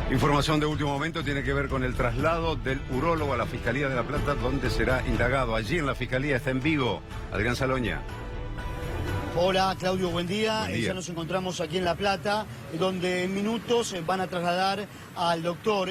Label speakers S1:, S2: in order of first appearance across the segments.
S1: Información de último momento tiene que ver con el traslado del urólogo a la Fiscalía de La Plata, donde será indagado. Allí en la Fiscalía está en Vigo Adrián Saloña.
S2: Hola Claudio, buen día.
S1: Buen día.
S2: Ya nos encontramos aquí en La Plata, donde en minutos van a trasladar al doctor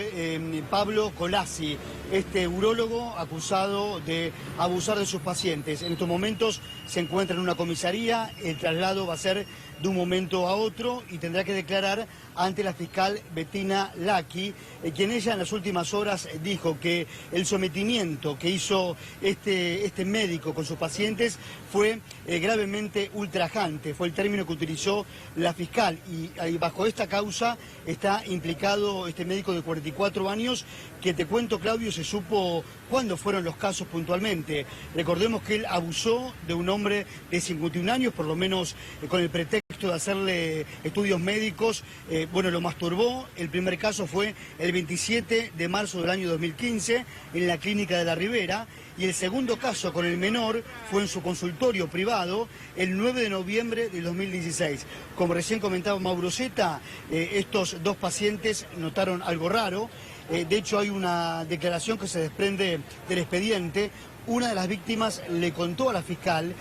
S2: Pablo Colassi, este urólogo acusado de abusar de sus pacientes. En estos momentos se encuentra en una comisaría, el traslado va a ser de un momento a otro y tendrá que declarar ante la fiscal Bettina Lacchi, quien ella en las últimas horas dijo que el sometimiento que hizo este médico con sus pacientes fue gravemente ultrajante, fue el término que utilizó la fiscal, y bajo esta causa está implicado este médico de 44 años, que te cuento, Claudio, se supo cuándo fueron los casos puntualmente. Recordemos que él abusó de un hombre de 51 años, por lo menos con el pretexto de hacerle estudios médicos, lo masturbó. El primer caso fue el 27 de marzo del año 2015 en la clínica de La Ribera, y el segundo caso con el menor fue en su consultorio privado el 9 de noviembre del 2016. Como recién comentaba Mauro Zeta, estos dos pacientes notaron algo raro. De hecho, hay una declaración que se desprende del expediente. Una de las víctimas le contó a la fiscal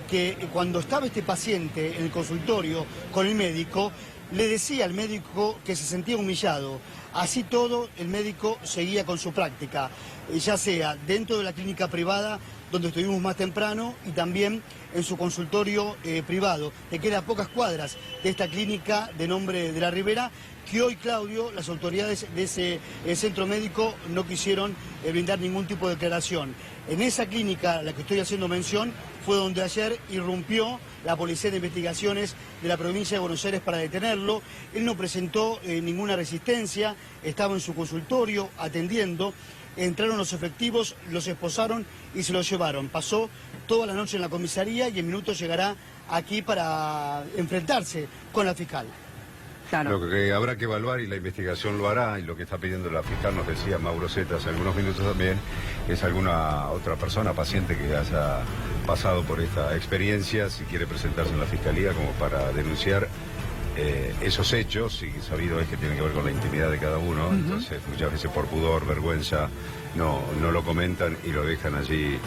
S2: que cuando estaba este paciente en el consultorio con el médico, le decía al médico que se sentía humillado. Así todo, el médico seguía con su práctica, ya sea dentro de la clínica privada, donde estuvimos más temprano, y también en su consultorio privado, que queda a pocas cuadras de esta clínica de nombre de La Ribera, que hoy, Claudio, las autoridades de ese centro médico no quisieron brindar ningún tipo de declaración. En esa clínica a la que estoy haciendo mención fue donde ayer irrumpió la Policía de Investigaciones de la provincia de Buenos Aires para detenerlo. Él no presentó ninguna resistencia, estaba en su consultorio atendiendo. Entraron los efectivos, los esposaron y se los llevaron. Pasó toda la noche en la comisaría y en minutos llegará aquí para enfrentarse con la fiscal.
S3: Claro.
S1: Lo que habrá que evaluar, y la investigación lo hará, y lo que está pidiendo la fiscal, nos decía Mauro Zeta hace algunos minutos también, es alguna otra persona, paciente que haya pasado por esta experiencia, si quiere presentarse en la fiscalía como para denunciar esos hechos, y sabido es que tienen que ver con la intimidad de cada uno. Entonces muchas veces por pudor, vergüenza, no lo comentan y lo dejan allí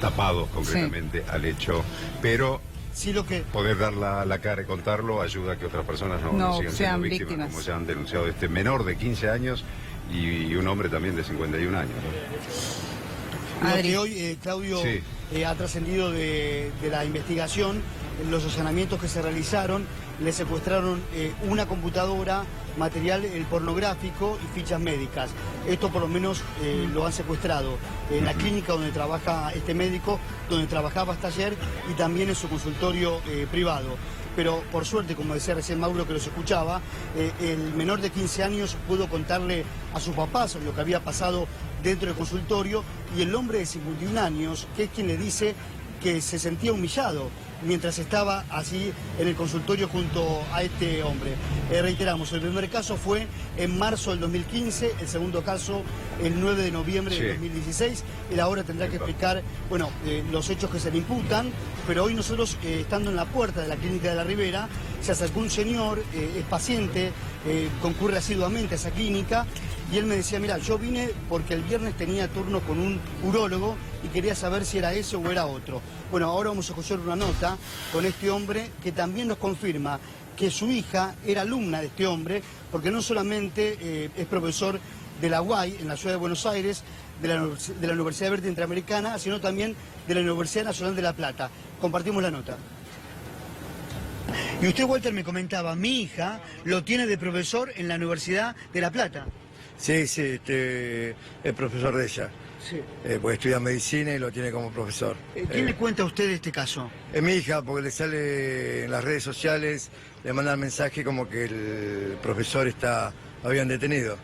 S1: tapados concretamente al hecho, pero
S2: sí,
S1: poder dar la cara y contarlo ayuda a que otras personas no sigan siendo víctimas, como ya han denunciado este menor de 15 años y un hombre también de 51 años, ¿no?
S2: Lo que hoy, Claudio,
S1: sí,
S2: ha trascendido de la investigación, los allanamientos que se realizaron, le secuestraron una computadora, material pornográfico y fichas médicas. Esto por lo menos lo han secuestrado en la clínica donde trabaja este médico, donde trabajaba hasta ayer, y también en su consultorio privado. Pero por suerte, como decía recién Mauro, que los escuchaba, el menor de 15 años pudo contarle a sus papás lo que había pasado dentro del consultorio, y el hombre de 51 años, que es quien le dice que se sentía humillado mientras estaba así en el consultorio junto a este hombre. Reiteramos, el primer caso fue en marzo del 2015, el segundo caso el 9 de noviembre del 2016. Él ahora tendrá que explicar, los hechos que se le imputan, pero hoy nosotros, estando en la puerta de la clínica de La Ribera, se acercó un señor, es paciente, concurre asiduamente a esa clínica, y él me decía, mira, yo vine porque el viernes tenía turno con un urólogo y quería saber si era ese o era otro. Bueno, ahora vamos a escuchar una nota con este hombre que también nos confirma que su hija era alumna de este hombre, porque no solamente es profesor de la UAI en la ciudad de Buenos Aires, de la Universidad Verde Interamericana, sino también de la Universidad Nacional de La Plata. Compartimos la nota. Y usted, Walter, me comentaba, mi hija lo tiene de profesor en la Universidad de La Plata.
S4: Sí, es profesor de ella.
S2: Sí.
S4: Pues estudia medicina y lo tiene como profesor.
S2: ¿Quién le cuenta a usted de este caso?
S4: Es mi hija, porque le sale en las redes sociales, le mandan mensaje como que el profesor lo habían detenido.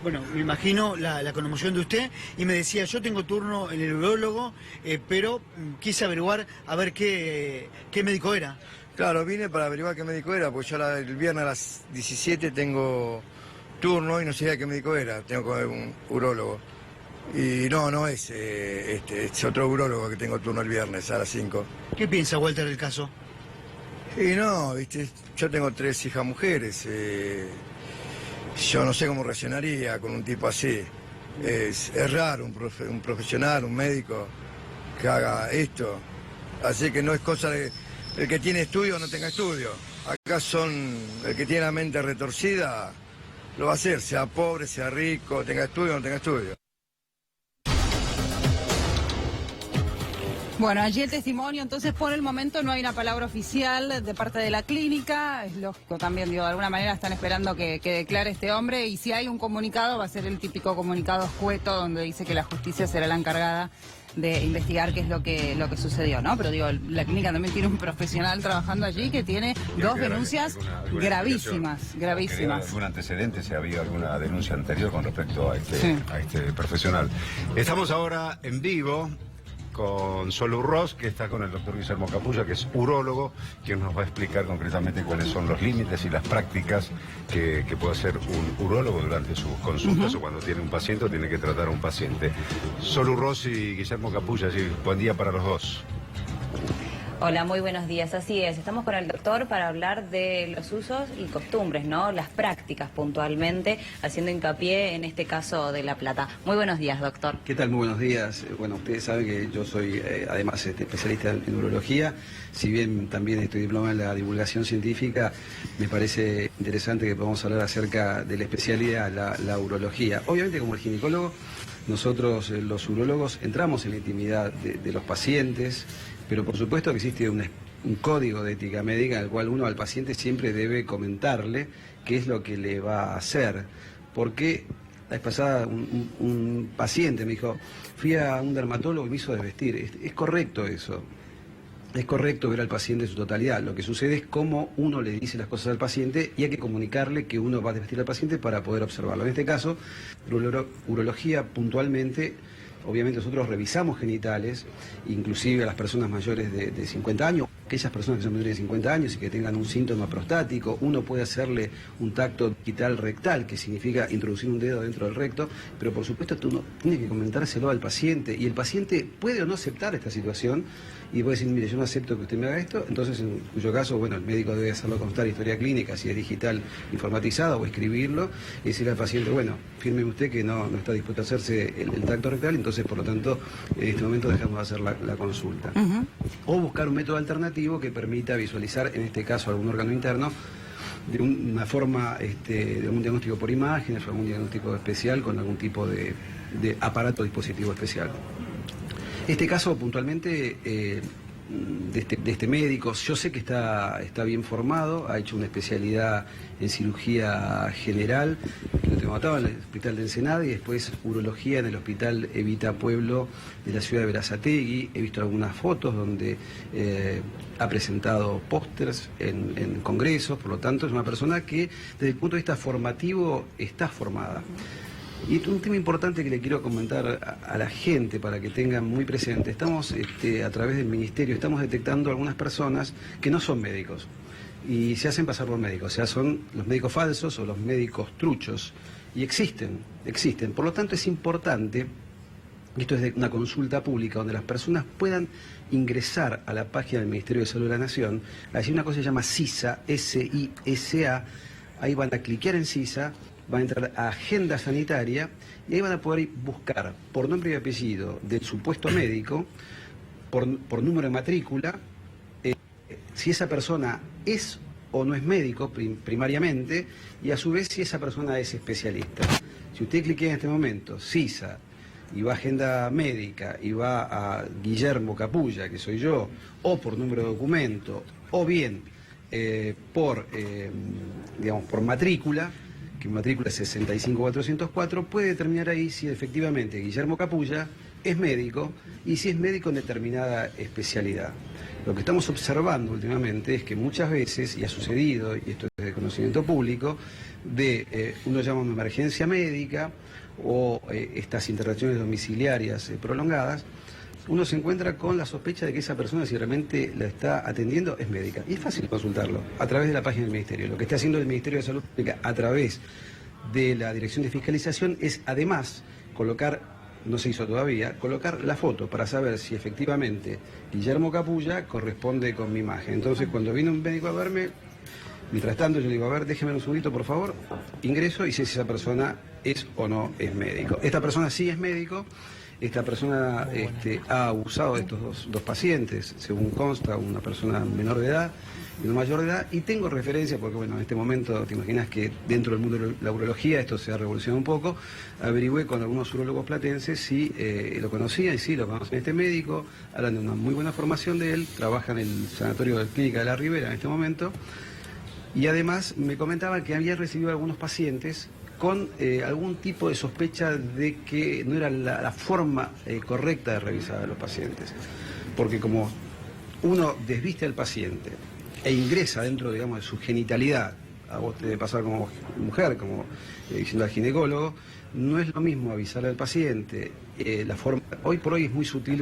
S2: Bueno, me imagino la conmoción de usted, y me decía, yo tengo turno en el urólogo, pero quise averiguar a ver qué médico era.
S4: Claro, vine para averiguar qué médico era, porque yo el viernes a las 17 tengo turno y no sabía qué médico era, tengo que ver un urólogo. Y no es otro urólogo que tengo turno el viernes a las 5.
S2: ¿Qué piensa Walter del caso?
S4: Y no, yo tengo 3 hijas mujeres. yo no sé cómo reaccionaría con un tipo así. Es raro un profesional, un médico que haga esto. Así que no es cosa de el que tiene estudio o no tenga estudio. Acá el que tiene la mente retorcida lo va a hacer, sea pobre, sea rico, tenga estudio o no tenga estudio.
S3: Bueno, allí el testimonio, entonces por el momento no hay una palabra oficial de parte de la clínica, es lógico también, digo, de alguna manera están esperando que declare este hombre, y si hay un comunicado va a ser el típico comunicado escueto donde dice que la justicia será la encargada de investigar qué es lo que sucedió, ¿no? Pero digo, la clínica también tiene un profesional trabajando allí que tiene dos denuncias gravísimas.
S1: ¿Algún antecedente? Si había alguna denuncia anterior con respecto a este profesional. Estamos ahora en vivo con Solu Ross, que está con el doctor Guillermo Capulla, que es urólogo, quien nos va a explicar concretamente cuáles son los límites y las prácticas que puede hacer un urólogo durante sus consultas o cuando tiene un paciente o tiene que tratar a un paciente. Solu Ross y Guillermo Capulla, sí, buen día para los dos.
S5: Hola, muy buenos días. Así es, estamos con el doctor para hablar de los usos y costumbres, ¿no? Las prácticas puntualmente, haciendo hincapié en este caso de La Plata. Muy buenos días, doctor.
S6: ¿Qué tal? Muy buenos días. Bueno, ustedes saben que yo soy además especialista en urología. Si bien también estoy diplomado en la divulgación científica, me parece interesante que podamos hablar acerca de la especialidad, la urología. Obviamente, como el ginecólogo, nosotros los urólogos entramos en la intimidad de los pacientes, pero por supuesto que existe un código de ética médica en el cual uno al paciente siempre debe comentarle qué es lo que le va a hacer. Porque la vez pasada un paciente me dijo, fui a un dermatólogo y me hizo desvestir. Es correcto eso. Es correcto ver al paciente en su totalidad. Lo que sucede es cómo uno le dice las cosas al paciente y hay que comunicarle que uno va a desvestir al paciente para poder observarlo. En este caso, urología puntualmente, obviamente nosotros revisamos genitales, inclusive a las personas mayores de 50 años, aquellas personas que son mayores de 50 años y que tengan un síntoma prostático, uno puede hacerle un tacto digital rectal, que significa introducir un dedo dentro del recto, pero por supuesto uno tiene que comentárselo al paciente y el paciente puede o no aceptar esta situación y puede decir, mire, yo no acepto que usted me haga esto, entonces en cuyo caso, bueno, el médico debe hacerlo constar historia clínica, si es digital informatizada o escribirlo y decirle al paciente, bueno, fírmeme usted que no está dispuesto a hacerse el tacto rectal, entonces por lo tanto en este momento dejamos de hacer la consulta. O buscar un método alternativo que permita visualizar, en este caso, algún órgano interno de una forma, de un diagnóstico por imágenes o algún diagnóstico especial con algún tipo de aparato dispositivo especial. Este caso puntualmente de este médico, yo sé que está bien formado, ha hecho una especialidad en cirugía general, que lo tengo atado en el hospital de Ensenada, y después urología en el hospital Evita Pueblo de la ciudad de Berazategui. He visto algunas fotos donde ha presentado pósters en congresos, por lo tanto es una persona que desde el punto de vista formativo está formada. Y un tema importante que le quiero comentar a la gente para que tengan muy presente, estamos a través del ministerio, estamos detectando algunas personas que no son médicos y se hacen pasar por médicos, o sea, son los médicos falsos o los médicos truchos, y existen. Por lo tanto es importante, esto es de una consulta pública donde las personas puedan ingresar a la página del Ministerio de Salud de la Nación, hay una cosa que se llama SISA, S-I-S-A, ahí van a cliquear en SISA, van a entrar a agenda sanitaria y ahí van a poder buscar por nombre y apellido del supuesto médico, por número de matrícula, si esa persona es o no es médico primariamente, y a su vez si esa persona es especialista. Si usted cliquea en este momento SISA y va a agenda médica y va a Guillermo Capulla, que soy yo, o por número de documento, o bien por matrícula, que matrícula es 65404, puede determinar ahí si efectivamente Guillermo Capulla es médico y si es médico en determinada especialidad. Lo que estamos observando últimamente es que muchas veces, y ha sucedido, y esto es de conocimiento público, uno llama una emergencia médica o estas internaciones domiciliarias prolongadas, uno se encuentra con la sospecha de que esa persona, si realmente la está atendiendo, es médica. Y es fácil consultarlo a través de la página del Ministerio. Lo que está haciendo el Ministerio de Salud Pública a través de la Dirección de Fiscalización es además colocar, no se hizo todavía, colocar la foto para saber si efectivamente Guillermo Capulla corresponde con mi imagen. Entonces, cuando viene un médico a verme, Mientras tanto yo digo, a ver, déjeme un segundito por favor, ingreso y sé si esa persona es o no es médico. Esta persona sí es médico, esta persona ha abusado de estos dos pacientes, según consta, una persona menor de edad y una mayor de edad, y tengo referencia, porque bueno, en este momento te imaginas que dentro del mundo de la urología esto se ha revolucionado un poco, averigüé con algunos urólogos platenses si lo conocían, y sí, lo conocen este médico, hablan de una muy buena formación de él, trabaja en el sanatorio de Clínica de la Ribera en este momento, y además me comentaban que había recibido algunos pacientes con algún tipo de sospecha de que no era la forma correcta de revisar a los pacientes. Porque como uno desviste al paciente e ingresa dentro, digamos, de su genitalidad, a vos te debe pasar como mujer, como diciendo al ginecólogo, no es lo mismo avisarle al paciente. La forma, hoy por hoy es muy sutil,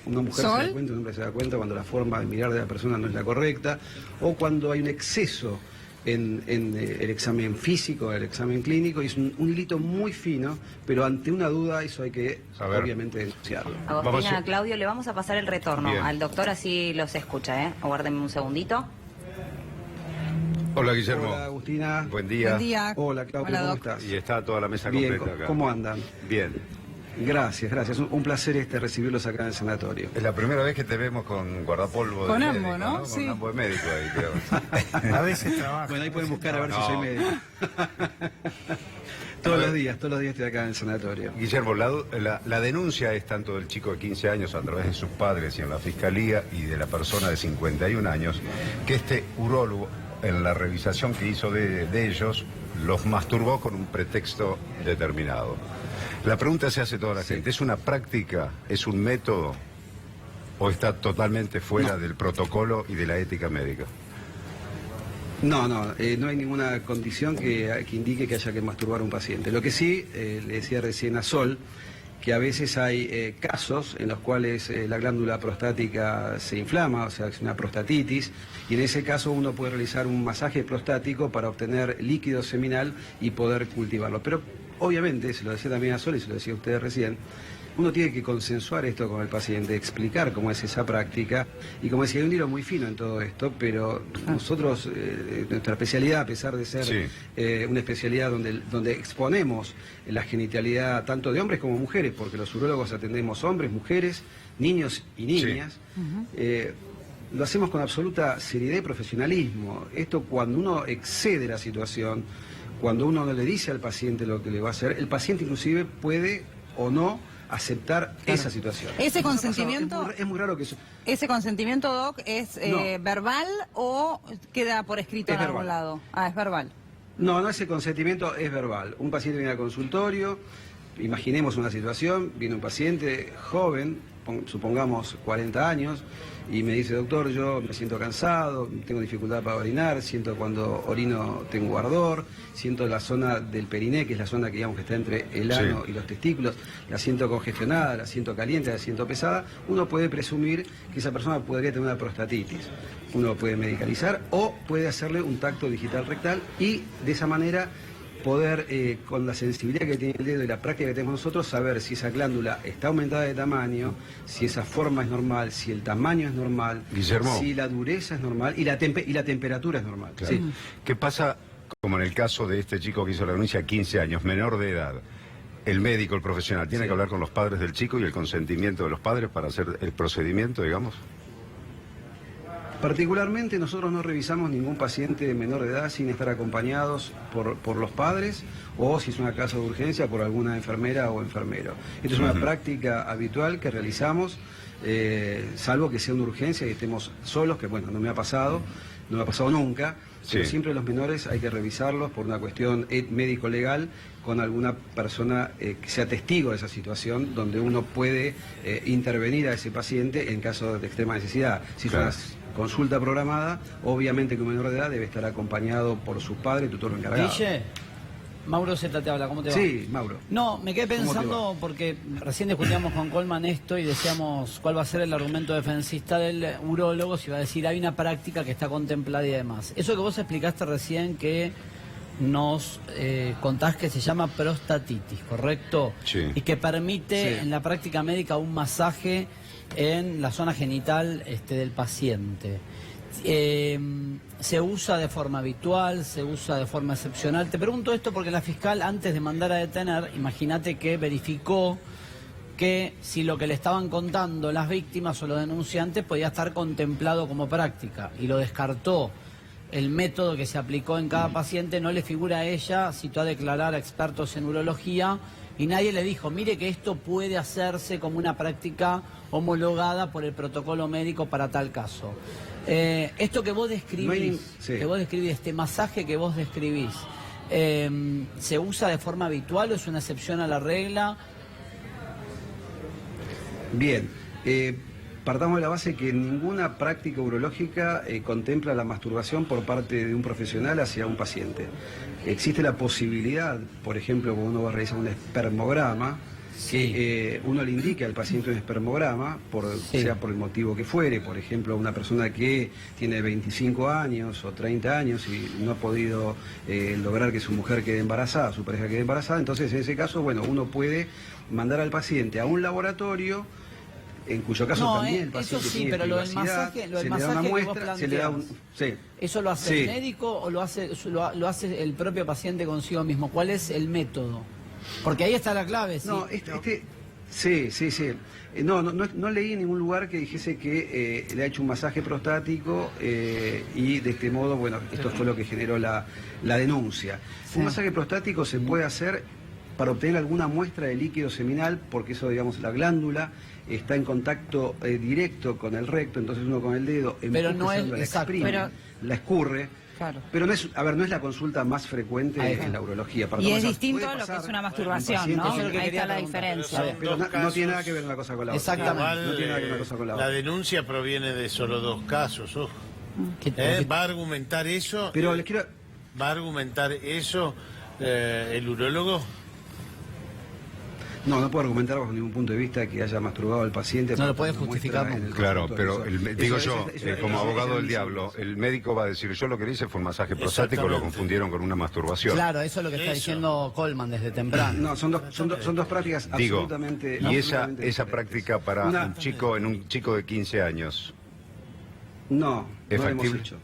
S6: una mujer se da cuenta, un hombre se da cuenta cuando la forma de mirar de la persona no es la correcta, o cuando hay un exceso en el examen físico, el examen clínico, y es un hilito muy fino, pero ante una duda eso hay que obviamente denunciarlo.
S5: Agostina, Claudio, le vamos a pasar el retorno al doctor, así los escucha, Aguárdenme un segundito.
S1: Hola, Guillermo.
S6: Hola, Agustina.
S1: Buen día.
S3: Buen día.
S6: Hola, Claudio, ¿cómo estás?
S1: Y está toda la mesa
S6: Bien,
S1: completa acá.
S6: ¿cómo andan?
S1: Bien.
S6: Gracias, gracias. Un placer recibirlos acá en el sanatorio.
S1: Es la primera vez que te vemos con guardapolvo
S3: Con
S1: de
S3: ambos,
S1: médico,
S3: ¿no?
S1: Con
S3: Sí.
S1: ambos de médico ahí, creo.
S7: A veces trabaja.
S6: Bueno, ahí pueden buscar a ver si
S1: No.
S6: soy médico. Todos los días estoy acá en el sanatorio.
S1: Guillermo, la denuncia es tanto del chico de 15 años a través de sus padres y en la fiscalía y de la persona de 51 años, que este urólogo, en la revisación que hizo de ellos, los masturbó con un pretexto determinado. La pregunta se hace toda la gente, ¿es una práctica, es un método o está totalmente fuera del protocolo y de la ética médica?
S6: No hay ninguna condición que indique que haya que masturbar a un paciente. Lo que sí, le decía recién a Sol, que a veces hay casos en los cuales la glándula prostática se inflama, o sea, es una prostatitis, y en ese caso uno puede realizar un masaje prostático para obtener líquido seminal y poder cultivarlo. Pero obviamente, se lo decía también a Sol y se lo decía a ustedes recién, uno tiene que consensuar esto con el paciente, explicar cómo es esa práctica, y como decía, hay un hilo muy fino en todo esto, pero nosotros, nuestra especialidad, a pesar de ser una especialidad donde exponemos la genitalidad tanto de hombres como mujeres, porque los urólogos atendemos hombres, mujeres, niños y niñas, lo hacemos con absoluta seriedad y profesionalismo. Esto, cuando uno excede la situación, cuando uno no le dice al paciente lo que le va a hacer, el paciente inclusive puede o no aceptar esa situación.
S3: ¿Ese consentimiento
S6: Es muy raro que eso...
S3: ese consentimiento, Doc, es verbal o queda por escrito
S6: Es
S3: en algún
S6: verbal.
S3: lado? Ah, es verbal.
S6: No, ese consentimiento es verbal. Un paciente viene al consultorio, imaginemos una situación, viene un paciente joven, supongamos 40 años, y me dice, doctor, yo me siento cansado, tengo dificultad para orinar, siento cuando orino tengo ardor, siento la zona del periné, que es la zona que digamos que está entre el ano y los testículos, la siento congestionada, la siento caliente, la siento pesada. Uno puede presumir que esa persona podría tener una prostatitis. Uno puede medicalizar o puede hacerle un tacto digital rectal y de esa manera poder, con la sensibilidad que tiene el dedo y la práctica que tenemos nosotros, saber si esa glándula está aumentada de tamaño, si esa forma es normal, si el tamaño es normal,
S1: Guillermo,
S6: si la dureza es normal y la temperatura es normal.
S1: Claro.
S6: Sí.
S1: ¿Qué pasa, como en el caso de este chico que hizo la denuncia, 15 años, menor de edad? El médico, el profesional, ¿tiene que hablar con los padres del chico y el consentimiento de los padres para hacer el procedimiento, digamos?
S6: Particularmente nosotros no revisamos ningún paciente menor de edad sin estar acompañados por los padres o, si es una caso de urgencia, por alguna enfermera o enfermero. Esto es una práctica habitual que realizamos, salvo que sea una urgencia y estemos solos, que bueno, no me ha pasado nunca, pero siempre los menores hay que revisarlos por una cuestión médico-legal con alguna persona que sea testigo de esa situación, donde uno puede intervenir a ese paciente en caso de extrema necesidad. Si es una consulta programada, obviamente que un menor de edad debe estar acompañado por su padre, tutor o encargado.
S7: Guille, Mauro Zeta te habla, ¿cómo te va?
S6: Sí, Mauro.
S7: No, me quedé
S6: ¿Cómo te
S7: pensando porque recién discutíamos con Colman esto y decíamos cuál va a ser el argumento defensista del urólogo, si va a decir hay una práctica que está contemplada y demás. Eso que vos explicaste recién que nos contás que se llama prostatitis, ¿correcto?
S1: Sí.
S7: Y que permite en la práctica médica un masaje en la zona genital del paciente. Se usa de forma habitual, se usa de forma excepcional. Te pregunto esto porque la fiscal, antes de mandar a detener, imagínate que verificó que si lo que le estaban contando las víctimas o los denunciantes podía estar contemplado como práctica, y lo descartó. El método que se aplicó en cada paciente no le figura a ella, citó a declarar a expertos en urología, y nadie le dijo, mire que esto puede hacerse como una práctica homologada por el protocolo médico para tal caso. Esto que vos describís, este masaje que vos describís, ¿se usa de forma habitual o es una excepción a la regla?
S6: Bien, partamos de la base que ninguna práctica urológica contempla la masturbación por parte de un profesional hacia un paciente. Existe la posibilidad, por ejemplo, cuando uno va a realizar un espermograma, que uno le indique al paciente un espermograma, sea por el motivo que fuere, por ejemplo, una persona que tiene 25 años o 30 años y no ha podido lograr que su mujer quede embarazada, su pareja quede embarazada, entonces en ese caso, bueno, uno puede mandar al paciente a un laboratorio, en cuyo caso también el paciente
S7: eso sí,
S6: tiene
S7: pero lo del
S6: privacidad,
S7: masaje,
S6: se le da una muestra, se le da un...
S7: ¿Eso lo hace el médico o lo hace el propio paciente consigo mismo? ¿Cuál es el método? Porque ahí está la clave. ¿Sí?
S6: No, sí. No leí en ningún lugar que dijese que le ha hecho un masaje prostático y de este modo, bueno, esto fue lo que generó la denuncia. Sí. Un masaje prostático se puede hacer para obtener alguna muestra de líquido seminal, porque eso, digamos, la glándula está en contacto directo con el recto, entonces uno con el dedo la escurre.
S3: Claro.
S6: Pero no es, no es la consulta más frecuente en la urología.
S3: Y es distinto a lo que es una masturbación, ¿no? Ahí está la diferencia.
S6: Pero no tiene nada que ver una cosa con la otra.
S7: Exactamente.
S6: No tiene nada que ver una cosa con la otra.
S8: La denuncia proviene de solo 2 casos, ojo. ¿Va a argumentar eso?
S6: Pero les quiero...
S8: ¿Va a argumentar eso el urólogo?
S6: No puedo argumentar bajo ningún punto de vista que haya masturbado al paciente.
S7: No lo puede justificar.
S1: Claro, pero digo yo, como abogado del diablo, el médico va a decir, yo lo que hice fue un masaje prostático, lo confundieron con una masturbación.
S7: Claro, eso es lo que está diciendo Coleman desde temprano.
S6: No, son dos prácticas absolutamente...
S1: ¿Y esa práctica para un chico de 15 años?
S6: No
S1: ¿Es
S6: lo hemos
S1: factible?
S6: hecho.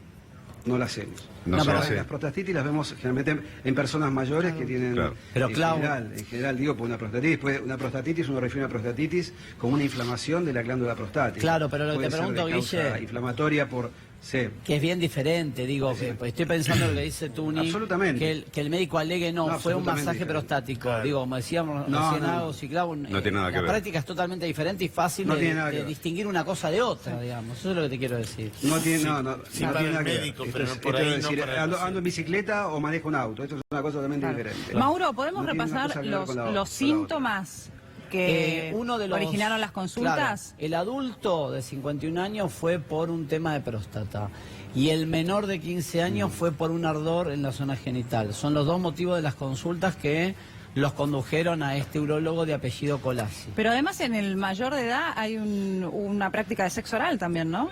S6: No la hacemos.
S1: Las
S6: prostatitis las vemos generalmente en personas mayores que tienen,
S7: pero
S6: en general digo, por una prostatitis, uno refiere a una prostatitis como una inflamación de la glándula prostática.
S7: Claro, pero lo que te
S6: Puede ser
S7: pregunto,
S6: de causa
S7: Guille,
S6: inflamatoria por... Sí.
S7: Que es bien diferente, digo, que estoy pensando en lo que dice Tuni,
S6: absolutamente.
S7: que el médico alegue fue un masaje
S6: diferente.
S7: prostático,
S8: Claro.
S7: digo, como decíamos
S1: No tiene nada que
S7: la
S1: ver.
S7: práctica es totalmente diferente y fácil de distinguir una cosa de otra, digamos, eso es lo que te quiero decir.
S6: No tiene
S8: para
S6: nada
S8: el
S6: que ver.
S8: médico,
S6: Esto
S8: pero
S6: es-
S8: por
S6: esto
S8: ahí
S6: es
S8: no
S6: decir,
S8: para el
S6: ando en bicicleta o manejo un auto, esto es una cosa totalmente diferente.
S3: Mauro, ¿podemos
S6: No tiene una
S3: repasar
S6: cosa que ver con la otra.
S3: los síntomas que
S7: Uno de los,
S3: originaron las consultas?
S7: claro, el adulto de 51 años fue por un tema de próstata y el menor de 15 años fue por un ardor en la zona genital. Son los dos motivos de las consultas que los condujeron a este urólogo de apellido Colassi.
S3: Pero además en el mayor de edad hay una práctica de sexo oral también, ¿no?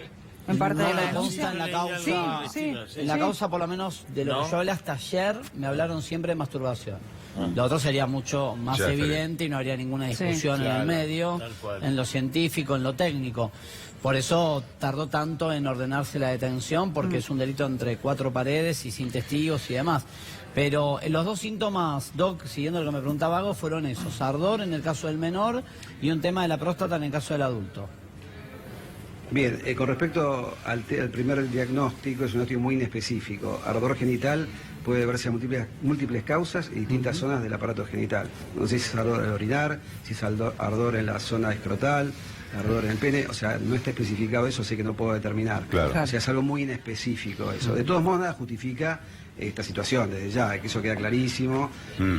S3: En parte de la
S7: No consta
S3: denuncia.
S7: en la causa.
S3: Sí.
S7: En la causa, por lo menos, de lo que yo hablé hasta ayer, me hablaron siempre de masturbación. Lo otro sería mucho más
S1: Ya,
S7: evidente y no habría ninguna discusión en el medio,
S8: tal cual.
S7: en lo científico, en lo técnico. Por eso tardó tanto en ordenarse la detención, porque es un delito entre 4 paredes y sin testigos y demás. Pero los dos síntomas, Doc, siguiendo lo que me preguntaba Vago, fueron esos: ardor en el caso del menor y un tema de la próstata en el caso del adulto.
S6: Bien, con respecto al primer diagnóstico, es un diagnóstico muy inespecífico. Ardor genital puede deberse a múltiples causas y distintas zonas del aparato genital. No sé si es ardor al orinar, si es ardor en la zona escrotal, ardor en el pene, o sea, no está especificado eso, así que no puedo determinar.
S1: Claro.
S6: O sea, es algo muy inespecífico eso. De todos modos, nada justifica esta situación, desde ya, que eso queda clarísimo,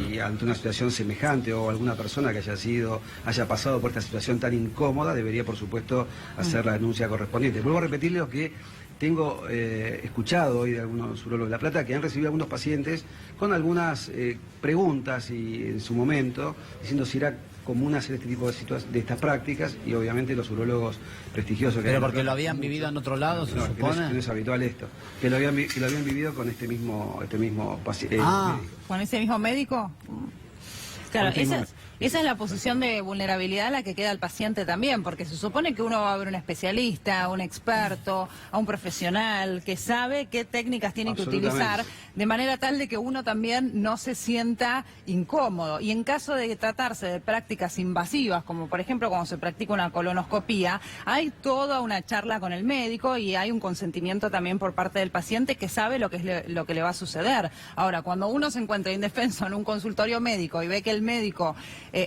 S6: y ante una situación semejante o alguna persona que haya pasado por esta situación tan incómoda, debería, por supuesto, hacer la denuncia correspondiente. Vuelvo a repetirle lo que tengo escuchado hoy de algunos urólogos de La Plata que han recibido algunos pacientes con algunas preguntas y en su momento diciendo si era común hacer este tipo de estas prácticas, y obviamente los urólogos prestigiosos que
S7: Pero
S6: hay en
S7: porque
S6: La
S7: lo
S6: Plata,
S7: habían vivido en otro lado, se
S6: no,
S7: supone.
S6: que no es habitual esto, que lo habían vivido con este mismo paciente.
S3: ¿Con ese mismo médico? Claro,
S6: Con este
S3: esa
S6: mismo-
S3: Esa es la posición de vulnerabilidad a la que queda el paciente también, porque se supone que uno va a ver un especialista, a un experto, a un profesional que sabe qué técnicas tiene que utilizar, de manera tal de que uno también no se sienta incómodo. Y en caso de tratarse de prácticas invasivas, como por ejemplo cuando se practica una colonoscopía, hay toda una charla con el médico y hay un consentimiento también por parte del paciente que sabe lo que le va a suceder. Ahora, cuando uno se encuentra indefenso en un consultorio médico y ve que el médico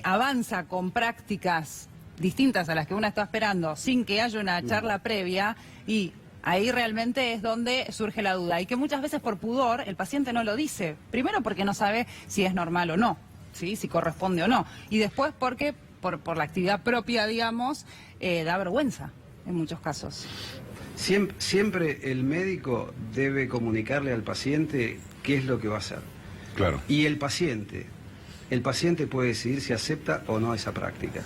S3: avanza con prácticas distintas a las que uno está esperando sin que haya una charla previa, y ahí realmente es donde surge la duda, y que muchas veces por pudor el paciente no lo dice, primero porque no sabe si es normal o no, ¿sí? Si corresponde o no, y después porque por la actividad propia, digamos, da vergüenza en muchos casos.
S6: Siempre el médico debe comunicarle al paciente qué es lo que va a hacer.
S1: Claro.
S6: Y el paciente puede decidir si acepta o no esa práctica.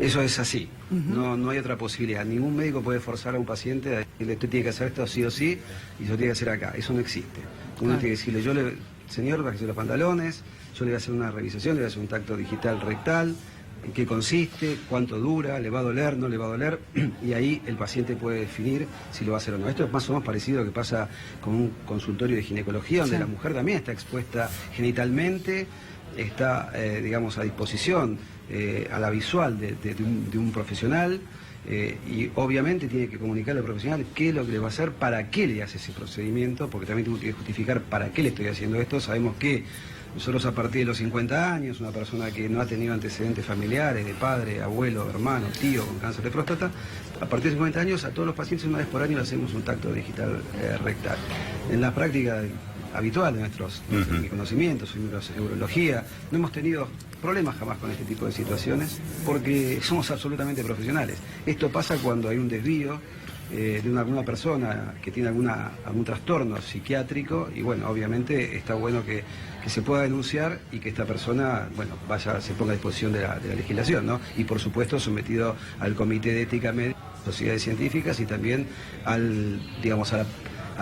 S6: Eso es así, no hay otra posibilidad. Ningún médico puede forzar a un paciente a decirle, usted tiene que hacer esto sí o sí, y eso tiene que hacer acá. Eso no existe. Uno tiene que decirle, señor, bájese los pantalones, yo le voy a hacer una revisión, le voy a hacer un tacto digital rectal, en qué consiste, cuánto dura, le va a doler, no le va a doler, y ahí el paciente puede definir si lo va a hacer o no. Esto es más o menos parecido a lo que pasa con un consultorio de ginecología, donde la mujer también está expuesta genitalmente, está, digamos, a disposición a la visual de un profesional, y obviamente tiene que comunicarle al profesional qué es lo que le va a hacer, para qué le hace ese procedimiento, porque también tengo que justificar para qué le estoy haciendo esto. Sabemos que nosotros a partir de los 50 años, una persona que no ha tenido antecedentes familiares de padre, abuelo, hermano, tío con cáncer de próstata, a partir de 50 años a todos los pacientes una vez por año le hacemos un tacto digital rectal. En la práctica habitual de nuestros conocimientos, en nuestra urología, no hemos tenido problemas jamás con este tipo de situaciones porque somos absolutamente profesionales. Esto pasa cuando hay un desvío de alguna persona que tiene algún trastorno psiquiátrico, y bueno, obviamente está bueno que se pueda denunciar y que esta persona, bueno, se ponga a disposición de la legislación, ¿no? Y por supuesto sometido al Comité de Ética Médica, sociedades científicas, y también a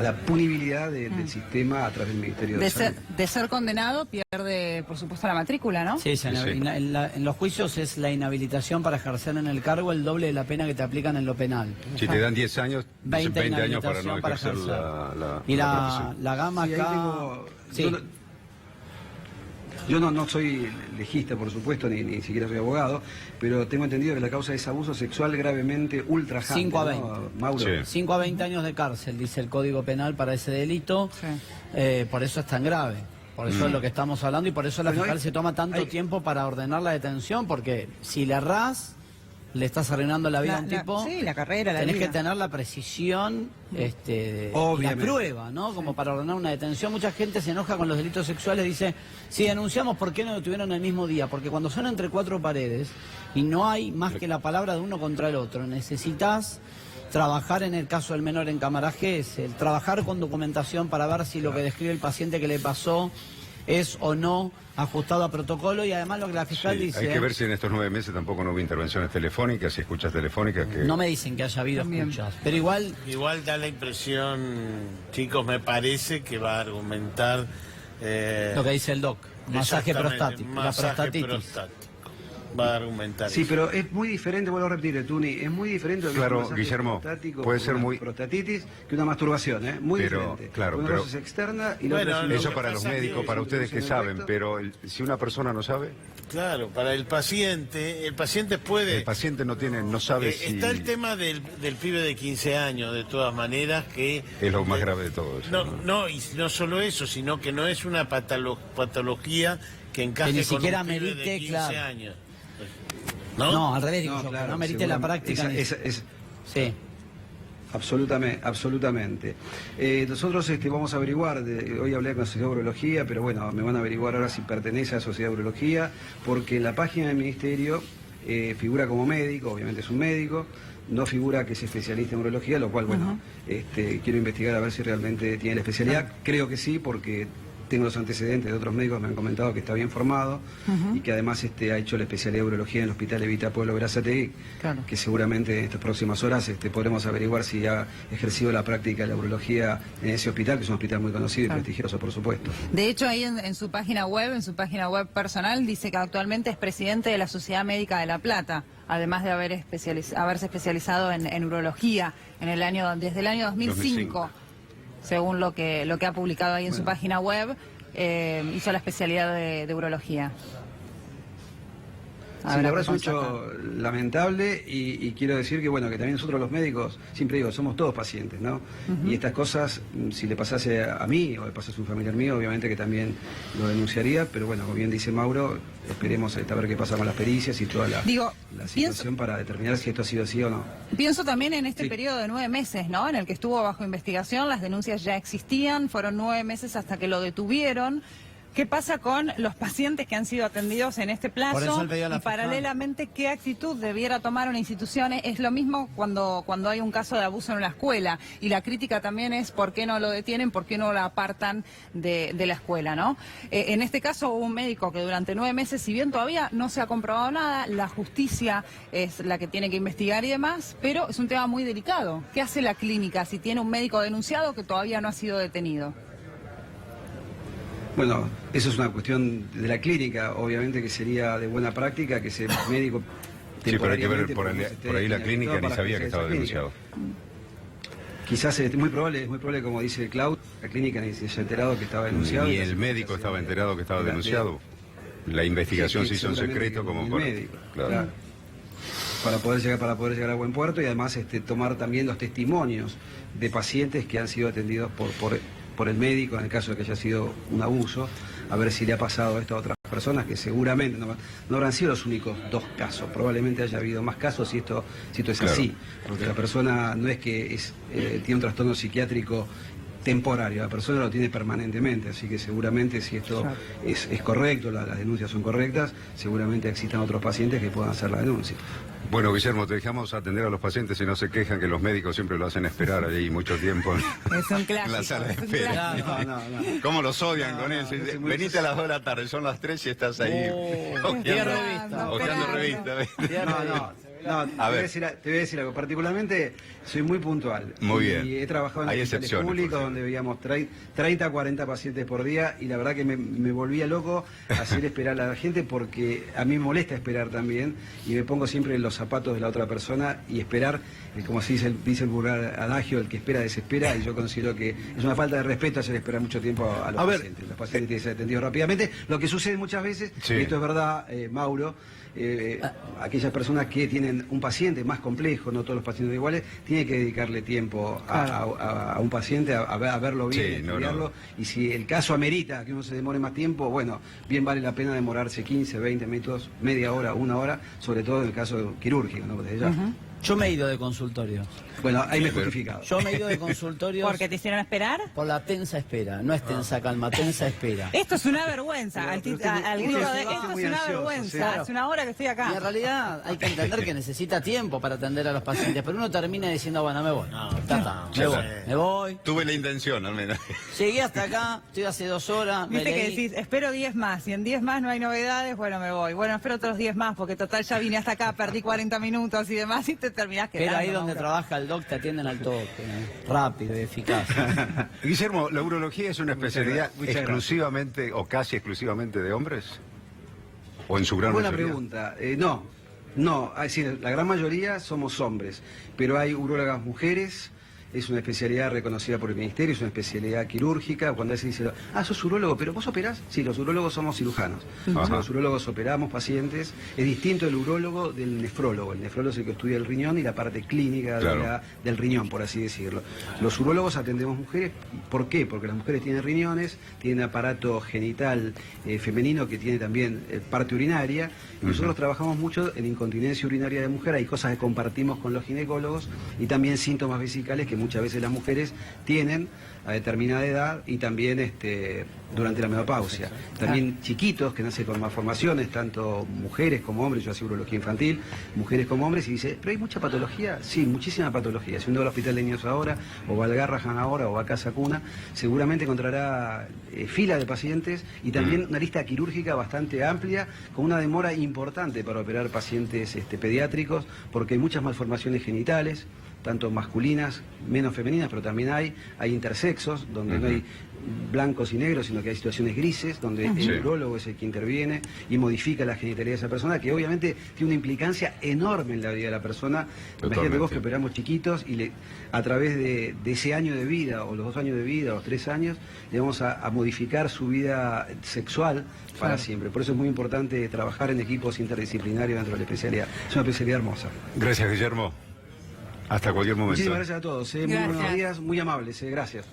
S6: la punibilidad del sistema a través del Ministerio de Salud.
S3: De ser condenado pierde, por supuesto, la matrícula, ¿no?
S7: Sí, en los juicios es la inhabilitación para ejercer en el cargo el doble de la pena que te aplican en lo penal.
S1: Si te dan 10 años,
S7: 20
S1: años para no ejercer
S7: la gama
S6: sí,
S7: acá...
S6: Yo no soy legista, por supuesto, ni siquiera soy abogado, pero tengo entendido que la causa es abuso sexual gravemente ultrajante.
S7: 5 a 20.
S6: ¿No, Mauro? Sí.
S7: 5 a 20 años de cárcel, dice el Código Penal para ese delito. Sí. Por eso es tan grave. Por eso es lo que estamos hablando, y por eso la fiscal se toma tanto tiempo para ordenar la detención, porque si le errás, le estás arruinando la vida a un tipo.
S3: Sí, la carrera, la
S7: tenés
S3: vida.
S7: que tener la precisión y la prueba, ¿no? Como para ordenar una detención. Mucha gente se enoja con los delitos sexuales, dice, si denunciamos, ¿por qué no lo tuvieron el mismo día? Porque cuando son entre 4 paredes y no hay más que la palabra de uno contra el otro, necesitas trabajar, en el caso del menor en camaraje, es el trabajar con documentación para ver si lo que describe el paciente que le pasó es o no ajustado a protocolo, y además lo que la fiscal dice...
S1: Hay que ver si en estos 9 meses tampoco no hubo intervenciones telefónicas, y escuchas telefónicas que...
S7: No me dicen que haya habido escuchas, pero igual...
S8: Igual da la impresión, chicos, me parece que va a argumentar...
S7: lo que dice el doc, masaje prostático, la prostatitis.
S8: Va a argumentar.
S6: Sí, pero es muy diferente, vuelvo a repetir, Tuni, es muy diferente lo que
S1: claro,
S6: es un masaje
S1: Guillermo,
S6: prostático,
S1: puede ser muy
S6: prostatitis, que una masturbación, muy diferente.
S1: Claro,
S6: una
S1: pero
S6: cosa es externa y la otra es
S1: eso para los médicos, para ustedes que saben, pero si una persona no sabe...
S8: Claro, para el paciente puede...
S1: El paciente no sabe si...
S8: Está el tema del pibe de 15 años, de todas maneras, que...
S1: Es lo más grave de todo eso.
S8: Y no solo eso, sino que no es una patología que encaje
S7: que ni
S8: con
S7: siquiera
S8: un pibe
S7: merite,
S8: de 15 años.
S7: No, al revés, digo yo,
S6: claro,
S7: no merite la práctica.
S6: Sí. Absolutamente. Nosotros vamos a averiguar, hoy hablé con la Sociedad de Urología, pero bueno, me van a averiguar ahora si pertenece a la Sociedad de Urología, porque en la página del Ministerio figura como médico, obviamente es un médico, no figura que es especialista en urología, lo cual, bueno, quiero investigar a ver si realmente tiene la especialidad. Creo que sí, porque tengo los antecedentes de otros médicos, me han comentado que está bien formado y que además ha hecho la especialidad de urología en el Hospital Evita Pueblo Berazategui,
S3: Claro.
S6: que seguramente en estas próximas horas podremos averiguar si ha ejercido la práctica de la urología en ese hospital, que es un hospital muy conocido y prestigioso, por supuesto.
S3: De hecho, ahí en su página web personal, dice que actualmente es presidente de la Sociedad Médica de La Plata, además de haberse especializado en urología desde el año 2005. Según lo que ha publicado ahí en su página web, hizo la especialidad de urología.
S6: Sí, la verdad es un hecho lamentable y quiero decir que bueno, que también nosotros los médicos, siempre digo, somos todos pacientes, ¿no? Y estas cosas, si le pasase a mí o le pasase a un familiar mío, obviamente que también lo denunciaría, pero bueno, como bien dice Mauro, esperemos a ver qué pasa con las pericias y toda la situación para determinar si esto ha sido así o no.
S3: Pienso también en este periodo de 9 meses, ¿no? En el que estuvo bajo investigación, las denuncias ya existían, fueron 9 meses hasta que lo detuvieron. ¿Qué pasa con los pacientes que han sido atendidos en este plazo? Y paralelamente, ¿qué actitud debiera tomar una institución? Es lo mismo cuando hay un caso de abuso en una escuela. Y la crítica también es por qué no lo detienen, por qué no lo apartan de la escuela, ¿no? En este caso hubo un médico que durante 9 meses, si bien todavía no se ha comprobado nada, la justicia es la que tiene que investigar y demás, pero es un tema muy delicado. ¿Qué hace la clínica si tiene un médico denunciado que todavía no ha sido detenido?
S6: Bueno, eso es una cuestión de la clínica, obviamente que sería de buena práctica que ese médico...
S1: Sí, pero hay que ver, por ahí la clínica ni sabía que estaba denunciado.
S6: Quizás es muy probable, como dice Claudio, la clínica ni se haya enterado que estaba denunciado.
S1: Ni el médico estaba enterado que estaba denunciado. La investigación se hizo en secreto como
S6: el médico, claro. Para poder llegar a buen puerto y además tomar también los testimonios de pacientes que han sido atendidos por el médico, en el caso de que haya sido un abuso, a ver si le ha pasado esto a otras personas, que seguramente no habrán sido los únicos 2 casos, probablemente haya habido más casos si esto es así, porque la persona no es que tiene un trastorno psiquiátrico temporario, la persona lo tiene permanentemente, así que seguramente si esto es correcto, las denuncias son correctas, seguramente existan otros pacientes que puedan hacer la denuncia.
S1: Bueno, Guillermo, te dejamos atender a los pacientes y no se quejan que los médicos siempre lo hacen esperar ahí mucho tiempo
S3: Es un clásico,
S1: en la sala de espera.
S6: No.
S1: ¿Cómo los odian con eso? Venite a las 2 de la tarde, son las 3 y estás ahí hojeando revista.
S6: No, te voy a decir algo. Particularmente soy muy puntual.
S1: Muy bien.
S6: Y he trabajado en hospitales públicos donde veíamos 30 40 pacientes por día y la verdad que me volvía loco hacer esperar a la gente porque a mí me molesta esperar también y me pongo siempre en los zapatos de la otra persona y esperar, como se dice el vulgar adagio, el que espera desespera, y yo considero que es una falta de respeto hacer esperar mucho tiempo a los pacientes. Los pacientes tienen que ser atendidos rápidamente. Lo que sucede muchas veces, y esto es verdad, Mauro, aquellas personas que tienen un paciente más complejo, no todos los pacientes iguales, tienen que dedicarle tiempo a un paciente, a verlo bien, estudiarlo, y si el caso amerita que uno se demore más tiempo, bueno, bien vale la pena demorarse 15, 20 minutos, media hora, 1 hora, sobre todo en el caso quirúrgico, ¿no? Desde ya.
S7: Yo me he ido de consultorio.
S6: Bueno, ahí me he justificado.
S7: Yo me he ido de consultorio.
S3: ¿Porque te hicieron esperar?
S7: Por la tensa espera. No es tensa calma, tensa espera.
S3: Esto es una vergüenza. Esto es una vergüenza. Hace 1 hora que estoy acá.
S7: Y en realidad hay que entender que necesita tiempo para atender a los pacientes. Pero uno termina diciendo, bueno, me voy. Me voy.
S1: Tuve la intención, al menos.
S7: Llegué hasta acá, estoy hace 2 horas.
S3: Viste que decís, espero 10 más. Si en 10 más no hay novedades, bueno, me voy. Bueno, espero otros 10 más, porque total ya vine hasta acá, perdí 40 minutos y demás, y te terminás quedando.
S7: Pero ahí donde trabaja el doc te atienden al toque, rápido y eficaz.
S1: Guillermo, ¿la urología es una especialidad exclusivamente o casi exclusivamente de hombres? ¿O en su gran mayoría?
S6: Buena pregunta. No, es decir, la gran mayoría somos hombres, pero hay urólogas mujeres. Es una especialidad reconocida por el Ministerio, es una especialidad quirúrgica. Cuando se dice, sos urólogo, ¿pero vos operás? Sí, los urólogos somos cirujanos. Los urólogos operamos pacientes. Es distinto el urólogo del nefrólogo. El nefrólogo es el que estudia el riñón y la parte clínica del riñón, por así decirlo. Los urólogos atendemos mujeres. ¿Por qué? Porque las mujeres tienen riñones, tienen aparato genital femenino que tiene también parte urinaria. Y nosotros trabajamos mucho en incontinencia urinaria de mujer. Hay cosas que compartimos con los ginecólogos y también síntomas vesicales que muchas veces las mujeres tienen a determinada edad y también durante la menopausia. También chiquitos que nacen con malformaciones, tanto mujeres como hombres, yo hacía urología infantil, mujeres como hombres, y dice, ¿pero hay mucha patología? Sí, muchísima patología. Si uno va al hospital de niños ahora, o va al Garrahan ahora, o va a Casa Cuna, seguramente encontrará fila de pacientes y también una lista quirúrgica bastante amplia, con una demora importante para operar pacientes pediátricos, porque hay muchas malformaciones genitales, tanto masculinas, menos femeninas, pero también hay intersexos, donde no hay blancos y negros, sino que hay situaciones grises, donde el urólogo es el que interviene y modifica la genitalidad de esa persona, que obviamente tiene una implicancia enorme en la vida de la persona. Imagínate vos que operamos chiquitos y a través de ese año de vida, o los 2 años de vida, o los 3 años, le vamos a modificar su vida sexual para siempre. Por eso es muy importante trabajar en equipos interdisciplinarios dentro de la especialidad. Es una especialidad hermosa.
S1: Gracias, Guillermo. Hasta cualquier momento.
S6: Muchísimas gracias a todos. Muy buenos días, muy amables. Gracias.